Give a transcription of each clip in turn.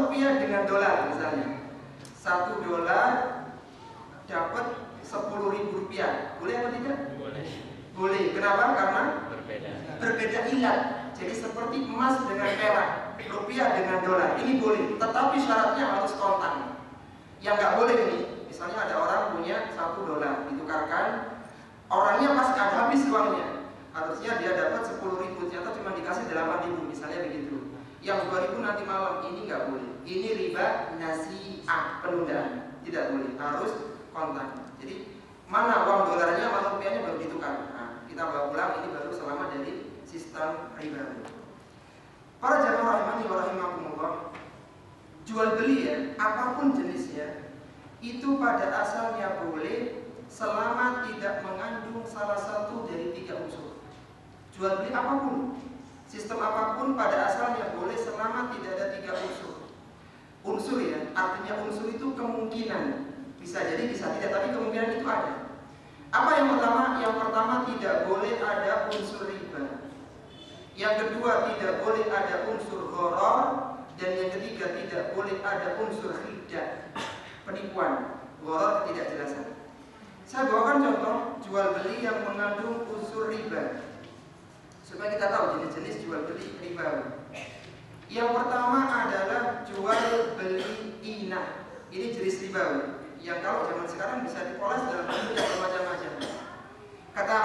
rupiah dengan dolar misalnya. 1 dolar dapat 10.000 rupiah. Boleh apa tidak? Boleh. Boleh. Kenapa? Karena Berbeda ilat. Jadi seperti emas dengan perak, rupiah dengan dolar. Ini boleh. Tetapi syaratnya harus kontan. Yang nggak boleh ini, misalnya ada orang punya 1 dolar ditukarkan, orangnya pas habis uangnya, harusnya dia dapat 10.000, ternyata cuma dikasih 8.000 misalnya begitu. Yang 2.000 nanti malam, ini nggak boleh. Ini riba nasi'ah, penundaan. Tidak boleh, harus kontan. Jadi mana uang dolarnya, mana rupiahnya baru ditukar. Nah, kita bawa pulang, ini baru selamat dari sistem riba. Para jamaah rahimani wa rahimakumullah, jual beli ya, apapun jenisnya, itu pada asalnya boleh selama tidak mengandung salah satu dari 3 unsur. Jual beli apapun, sistem apapun pada asalnya boleh selama tidak ada 3 unsur. Unsur ya, artinya unsur itu kemungkinan, bisa jadi bisa tidak, tapi kemungkinan itu ada. Apa yang pertama? Yang pertama, tidak boleh ada unsur riba. Yang kedua, tidak boleh ada unsur gharar. Dan yang ketiga, tidak boleh ada unsur khidah, penipuan, gharar, ketidakjelasan. Saya bawakan contoh jual beli yang mengandung unsur riba supaya kita tahu jenis-jenis jual beli riba. Yang pertama adalah jual beli inah. Ini jenis riba yang kalau zaman sekarang bisa dipoles dalam bentuk yang bermacam-macam. Kata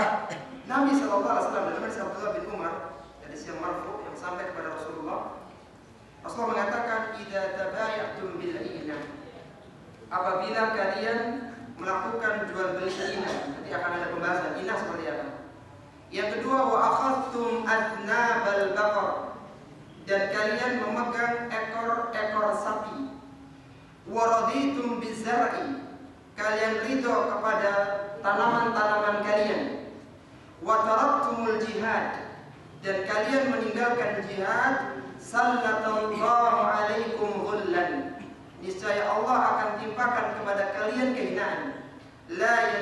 Nabi SAW dalam hadis Abdullah bin Umar, hadis yang marfu yang sampai kepada Rasulullah mengatakan, "Idza tabaya'tum bil inah." Apabila kalian melakukan jual beli inah, nanti akan ada pembahasan inah seperti apa. Yang kedua, wa akhadtum adnabal baqar, dan kalian memegang ekor-ekor sapi. Wa raditum bizar'i, kalian ridho kepada tanaman-tanaman kalian. Wa taraktumul jihad, dan kalian meninggalkan jihad. Sallallahu alaikum ghullan, niscaya Allah akan timpakan kepada kalian kehinaan. La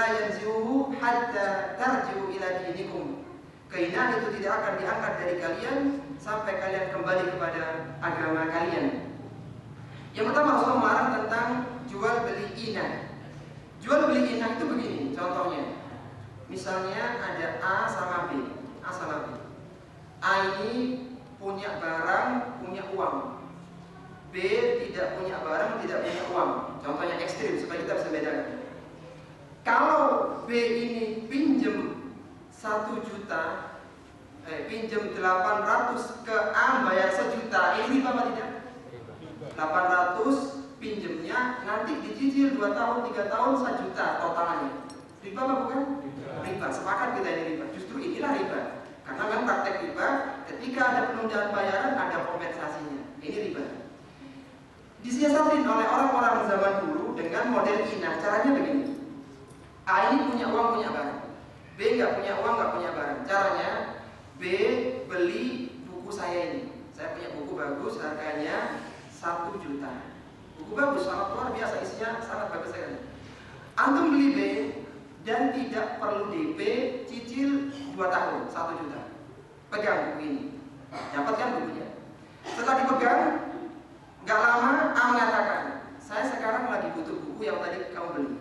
yanzi'uhu hatta tarji'u ila dinikum. Kehinaan itu tidak akan diangkat dari kalian sampai kalian kembali kepada agama kalian. Yang pertama, Rasulullah melarang tentang jual beli inah. Jual beli inah itu begini contohnya. Misalnya ada A sama B. A ini punya barang, punya uang. B tidak punya barang, tidak punya uang. Contohnya ekstrim supaya kita bisa bedakan. Kalau B ini pinjem 1 juta, pinjem 800 ke A bayar 1 juta, ini riba apa tidak? 800 pinjemnya, nanti dicicil 2 tahun, 3 tahun 1 juta totalannya. Riba apa bukan? Riba. Sepakat kita ini riba. Justru inilah riba. Karena memang praktek riba, ketika ada penundaan bayaran ada kompensasinya. Ini riba. Disiasatin oleh orang-orang zaman dulu dengan model inah. Caranya begini. A ini punya uang, punya barang. B nggak punya uang, nggak punya barang. Caranya B beli buku saya ini. Saya punya buku bagus, harganya 1 juta. Buku bagus, sangat luar biasa, isinya sangat bagus sekali. Antum beli B dan tidak perlu DP, cicil 2 tahun, 1 juta. Pegang buku ini, dapatkan bukunya. Setelah dipegang, nggak lama A mengatakan, saya sekarang lagi butuh buku yang tadi kamu beli.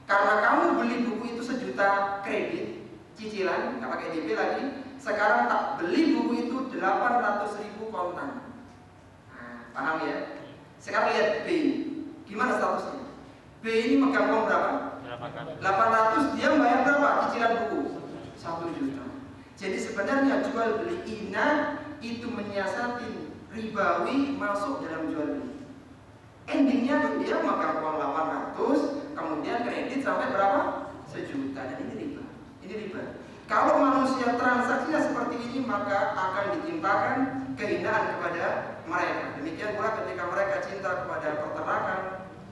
Karena kamu beli buku itu 1 juta kredit, cicilan, nggak pakai DP lagi. Sekarang tak beli buku itu 800.000 kontan. Nah, paham ya? Sekarang lihat B, gimana statusnya? B ini megang uang berapa? 800, dia bayar berapa cicilan buku? 1 juta. Jadi sebenarnya jual beli inah itu menyiasati ribawi masuk dalam jual beli. Endingnya kan dia megang uang 800, kemudian kredit sampai berapa? 1 juta. Dan ini riba. Ini riba. Kalau manusia transaksinya seperti ini, maka akan ditimpakan kehinaan kepada mereka. Demikian pula ketika mereka cinta kepada peternakan,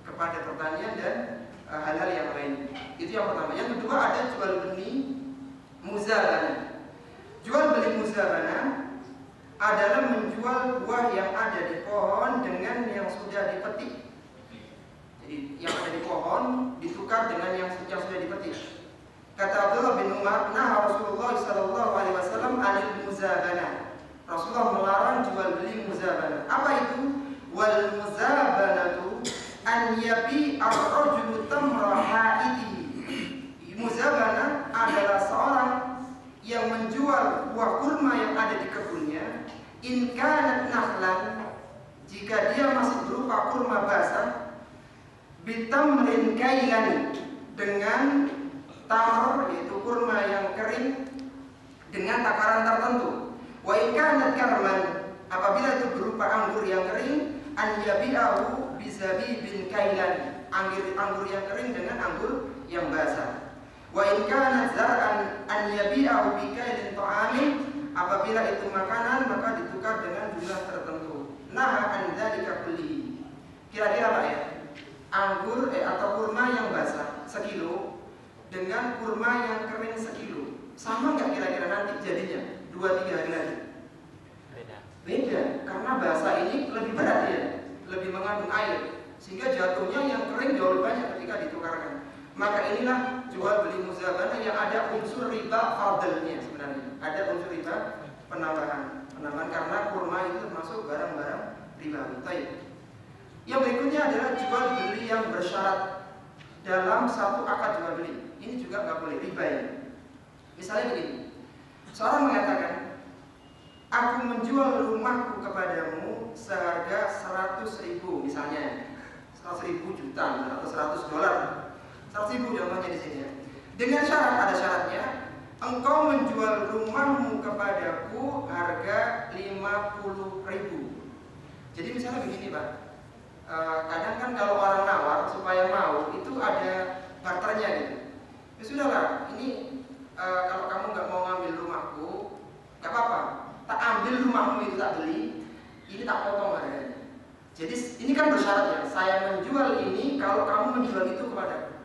kepada pertanian dan hal-hal yang lain. Itu yang pertama. Yang kedua ada jual beli muzabana. Jual beli muzabana adalah menjual buah yang ada di pohon dengan yang sudah dipetik. Jadi yang ada di pohon ditukar dengan yang sudah dipetik. Kata Abdullah bin Umar, nah Rasulullah SAW anil muzabana. Rasulullah melarang jual beli muzabana. Apa itu? wal muzabanatu an yabi ar-rajulu tamra haidi. Muzabana adalah seorang yang menjual buah kurma yang ada di kebunnya, in kanat nahlan, jika dia masih berupa kurma basah, bitamrin kailan, dengan tamar yaitu kurma yang kering dengan takaran tertentu. Wa in kanat karman, apabila itu berupa anggur yang kering, an yabi'ahu bizabibin kailan, anggur yang kering dengan anggur yang basah. Wa in kana zar'an an yabi'ahu bi kailin ta'amin, apabila itu makanan maka ditukar dengan jumlah tertentu. Nah, an dzalika kulli. Kira-kira Pak ya, anggur atau kurma yang basah sekilo dengan kurma yang kering sekilo, sama nggak kira-kira nanti jadinya 2-3 hari lagi? Beda, karena basah ini lebih berat ya, lebih mengandung air, sehingga jatuhnya yang kering jauh lebih banyak ketika ditukarkan. Maka inilah jual beli muzabana yang ada unsur riba fadlnya sebenarnya. Ada unsur riba penambahan karena kurma itu termasuk barang-barang ribawi. Baik. Yang berikutnya adalah jual beli yang bersyarat dalam satu akad jual beli. Ini juga nggak boleh riba ya. Misalnya begini, seorang mengatakan, aku menjual rumahku kepadamu seharga 100.000 misalnya, 100.000 juta atau $100. 100.000 contohnya di sini ya. Dengan syarat, ada syaratnya, engkau menjual rumahmu kepadaku harga 50.000. Jadi misalnya begini Pak, kadang kan kalau orang nawar supaya mau itu ada barternya gitu. Ya sudahlah, ini kalau kamu nggak mau ngambil rumahku, nggak apa-apa. Tak ambil rumahmu itu tak beli, ini tak potong harganya. Jadi ini kan bersyarat ya, saya menjual ini kalau kamu menjual itu kepadaku.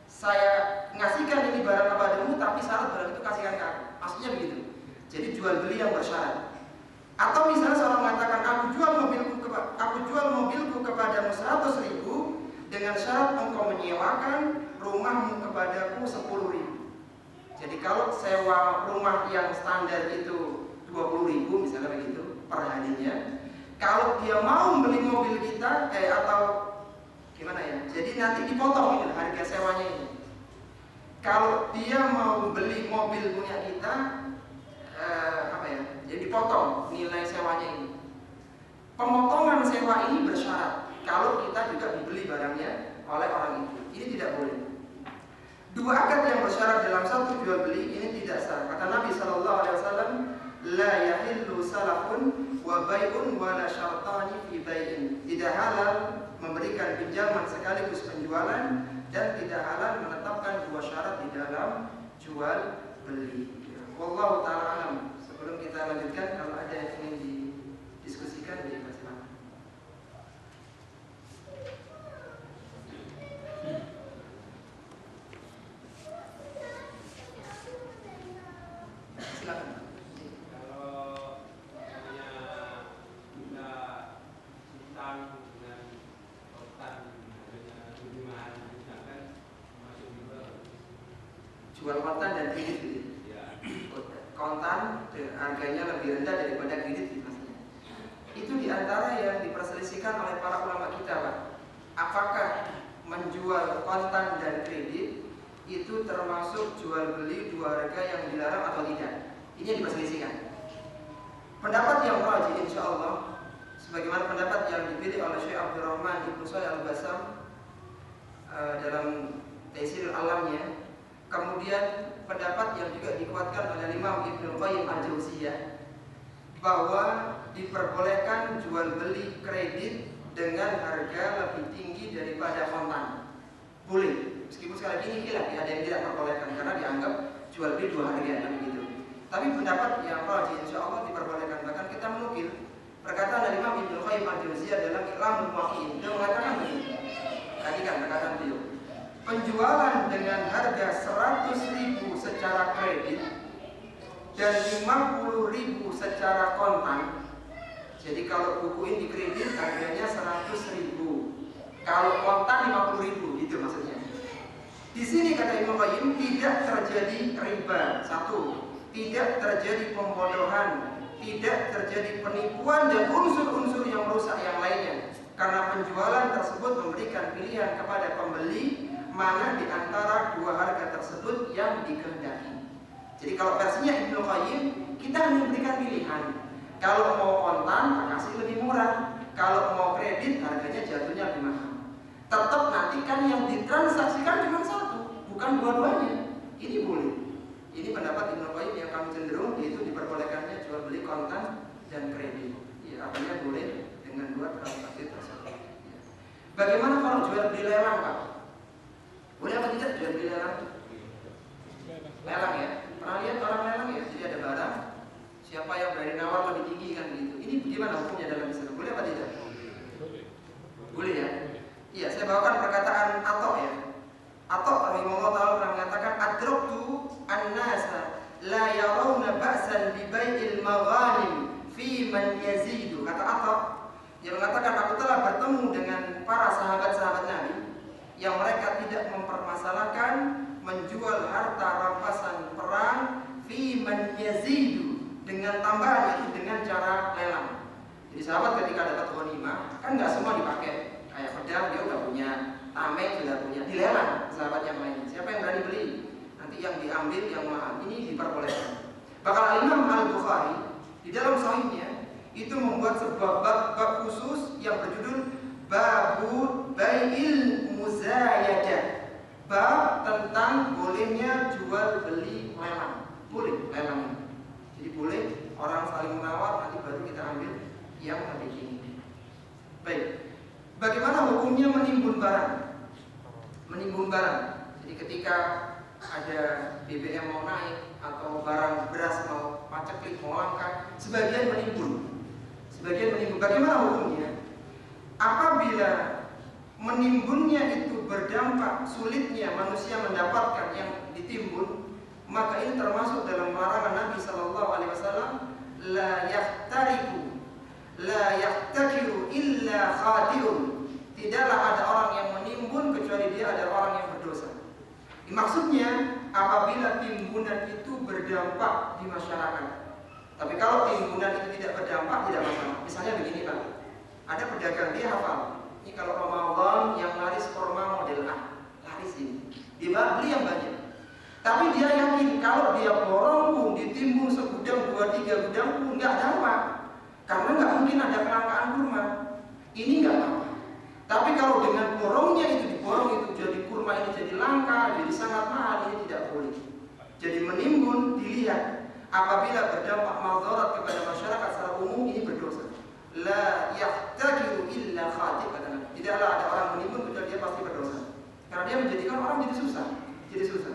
Saya ngasihkan ini barang kepadamu, tapi syarat barang itu kasihkan ke aku. Maksudnya begitu. Jadi jual beli yang bersyarat. Atau misalnya seorang mengatakan, aku jual mobilku kepadamu 100.000 dengan syarat engkau menyewakan rumahmu kepadaku 10.000. Jadi kalau sewa rumah yang standar itu 20.000 misalnya begitu per harinya, kalau dia mau beli mobil kita atau gimana ya, jadi nanti dipotong ini harga sewanya ini. Kalau dia mau beli mobil punya kita, jadi dipotong nilai sewanya ini. Pemotongan sewa ini bersyarat kalau kita juga dibeli barangnya oleh orang itu. Ini tidak boleh. Dua akad yang bersyarat dalam satu jual beli ini tidak sah. Kata Nabi SAW, la yahillu salafun wa bai'un wa la syartani fi bai'in. Tidak halal memberikan pinjaman sekaligus penjualan, dan tidak halal menetapkan dua syarat di dalam jual beli. Wallahu ta'ala alam. Sebelum kita lanjutkan, kalau ada yang ingin didiskusikan di masing-masing. Silakan. Jual kontan dan kredit gitu. Ya. Kontan harganya lebih rendah daripada kredit gitu. Itu diantara yang diperselisihkan oleh para ulama kita Pak. Apakah menjual kontan dan kredit itu termasuk jual beli dua harga yang dilarang atau tidak? Ini yang diperselisihkan. Pendapat yang rajih insya Allah, sebagaimana pendapat yang dipilih oleh Syekh Abdurrahman Ibnu Shalih Al-Bassam dalam Taisirul Alamnya. Kemudian pendapat yang juga dikuatkan oleh Imam Ibnu Qayyim Al-Jauziyah, bahwa diperbolehkan jual beli kredit dengan harga lebih tinggi daripada kontan. Boleh, meskipun sekali lagi ini khilaf, ada yang tidak diperbolehkan karena dianggap jual beli dua harga kan begitu. Tapi pendapat yang rajih insya Allah diperbolehkan. Bahkan kita menukil perkataan dari Imam Ibnu Qayyim Al-Jauziyah dalam I'lamul Muwaqqi'in. Dia mengatakan begini. Tadi kan perkataan beliau, penjualan dengan harga 100.000 secara kredit dan 50.000 secara kontan. Jadi kalau buku ini kredit harganya 100.000, kalau kontan 50.000, gitu maksudnya. Di sini kata Imam Qayyim tidak terjadi riba. Satu, tidak terjadi pembodohan, tidak terjadi penipuan dan unsur-unsur yang merusak yang lainnya. karena penjualan tersebut memberikan pilihan kepada pembeli mana di antara dua harga tersebut yang dikehendaki. Jadi kalau versinya Ibnu Qayyim, kita hanya memberikan pilihan. Kalau mau kontan, kasih lebih murah. Kalau mau kredit, harganya jatuhnya lebih mahal. Tetap nanti kan yang ditransaksikan cuma satu, bukan dua-duanya. Ini boleh. Ini pendapat Ibnu Qayyim yang kami cenderung, yaitu diperbolehkannya jual beli kontan dan kredit. Ya, artinya boleh dengan dua transaksi tersebut. Bagaimana kalau jual beli lelang, Pak? Boleh apa tidak jual beli lelang? Lelang ya. Pernah lihat orang lelang ya? Jadi ada barang, siapa yang berani nawar lebih tinggi kan gitu. Ini bagaimana hukumnya dalam Islam? Boleh apa tidak? Boleh ya. Iya, saya bawakan perkataan Atok ya. Atok rahimahullah ta'ala pernah mengatakan, adraktu an-nasa la yarawna ba'san bi bai'il maghanim fi man yazidu. Kata Atok, dia mengatakan, aku telah bertemu dengan para sahabat-sahabat Nabi yang mereka tidak mempermasalahkan menjual harta rampasan perang fi man yazidu, dengan tambahan, itu dengan cara lelang. Jadi sahabat ketika dapat ghanimah kan nggak semua dipakai, kayak pedang dia udah punya, tameng sudah punya, dilelang sahabat yang lain. Siapa yang berani beli? Nanti yang diambil yang mahal. Ini diperbolehkan. Bahkan Imam Al-Bukhari di dalam sahihnya itu membuat sebuah bab khusus yang berjudul Babu Bai'il Muzayadah, bab tentang bolehnya jual beli lelang. Boleh lelang ini. Jadi boleh orang saling menawar, nanti baru kita ambil yang lebih tinggi. Baik, bagaimana hukumnya menimbun barang? Menimbun barang. Jadi ketika ada BBM mau naik atau barang beras mau paceklik, mau langka, sebagian menimbun. Sebagian menimbun. Bagaimana hukumnya? Apabila menimbunnya itu berdampak sulitnya manusia mendapatkan yang ditimbun, maka ini termasuk dalam larangan Nabi Sallallahu Alaihi Wasallam, la yahtakiru illa khati'un. Tidaklah ada orang yang menimbun kecuali dia adalah orang yang berdosa. Maksudnya apabila timbunan itu berdampak di masyarakat. Tapi kalau timbunan itu tidak berdampak, tidak masalah. Misalnya begini Pak, ada pedagang dia hafal, ini kalau Ramadan yang laris kurma model A, laris ini, dia beli yang banyak. Tapi dia yakin kalau dia borong pun, ditimbun segudang, 2-3 gudang pun nggak dampak, karena nggak mungkin ada kelangkaan kurma. Ini nggak apa-apa. Tapi kalau dengan borongnya itu diborong itu jadi kurma ini jadi langka, jadi sangat mahal, ini tidak boleh. Jadi menimbun dilihat, apabila berdampak madarat kepada masyarakat secara umum, ini berdosa. La yahtakiru illa khati', kata Nabi. Tidaklah ada orang menimbun kecuali dia pasti berdosa, karena dia menjadikan orang jadi susah.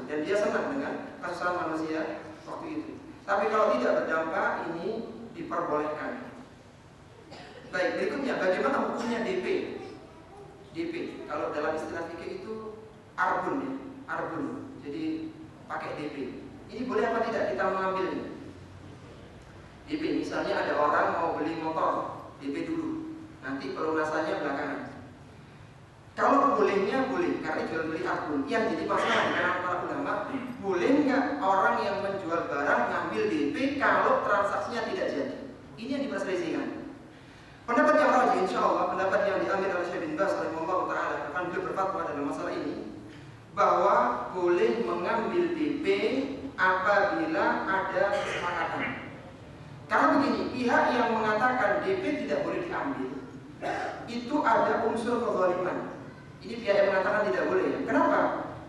Dan dia senang dengan kesusahan manusia waktu itu. Tapi kalau tidak berdampak, ini diperbolehkan. Baik, berikutnya bagaimana hukumnya DP? DP, kalau dalam istilah fikih itu arbun ya, arbun. Jadi pakai DP. Ini boleh apa tidak kita mengambilnya? DP, misalnya ada orang mau beli motor, DP dulu, nanti pelunasannya belakangan. Kalau bolehnya boleh, karena jual beli arbun. Yang jadi masalah di kalangan para ulama, boleh nggak orang yang menjual barang ngambil DP kalau transaksinya tidak jadi? Ini yang diperselisihkan. Pendapat yang rajih, insya Allah, pendapat yang diambil oleh Syekh bin Baz rahimahullah ta'ala, akan beliau berfatwa dalam masalah ini, bahwa boleh mengambil DP apabila ada kesepakatan. Karena begini, pihak yang mengatakan DP tidak boleh diambil, itu ada unsur kezaliman. Ini pihak yang mengatakan tidak boleh ya. Kenapa?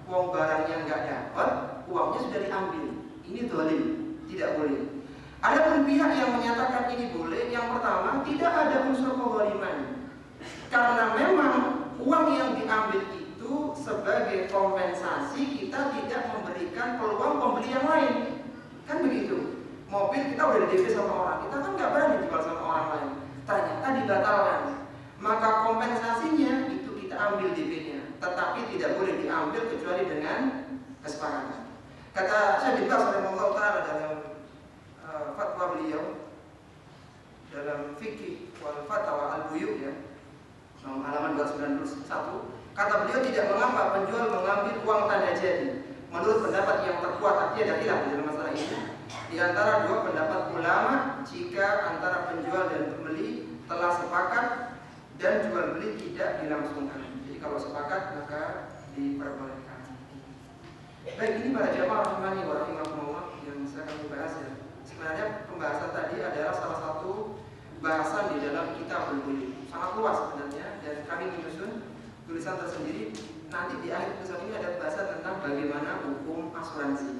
Uang barangnya nggak dapat, uangnya sudah diambil. Ini zalim, tidak boleh. Ada pun pihak yang menyatakan ini boleh. Yang pertama, tidak ada unsur kezaliman, karena memang uang yang diambil itu sebagai kompensasi kita tidak memberikan peluang pembeli yang lain. Kan begitu. Mobil kita udah di DP sama orang, kita kan nggak berani jual sama orang lain. Ternyata dibatalkan, maka kompensasinya itu kita ambil DP-nya, tetapi tidak boleh diambil kecuali dengan kesepakatan. Kata Syekh bin Baz rahimahullah ta'ala dalam fatwa beliau dalam fikih wal fatwa al-buyu ya, halaman 291, kata beliau tidak mengapa penjual mengambil uang tanda jadi. Menurut pendapat yang terkuat, artinya ada khilaf dalam masalah ini di antara dua pendapat ulama, jika antara penjual dan pembeli telah sepakat dan jual beli tidak dilangsungkan. Jadi kalau sepakat maka diperbolehkan. Baik, ini para jamaah rahimani wa rahimakumullah yang saya akan bahas ya. Sebenarnya pembahasan tadi adalah salah satu bahasan di dalam kitabul buyu'ah. Sangat luas sebenarnya dan kami menyusun tulisan tersendiri. Nanti di akhir tulisan ini ada bahasan tentang bagaimana hukum asuransi.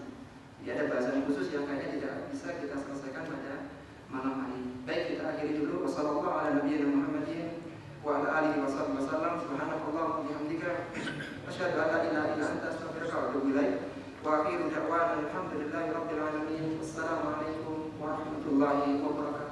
Jadi ada bahasan khusus yang kayaknya tidak bisa kita selesaikan pada malam hari. Baik, kita akhiri dulu. Wassalamualaikum warahmatullahi wabarakatuh. Subhanallahi wa bihamdika asyhadu an la ilaha illa anta astaghfiruka wa atubu ilaik. Wa akhiru da'wana alhamdulillahi rabbil alamin. Wassalamualaikum warahmatullahi wabarakatuh.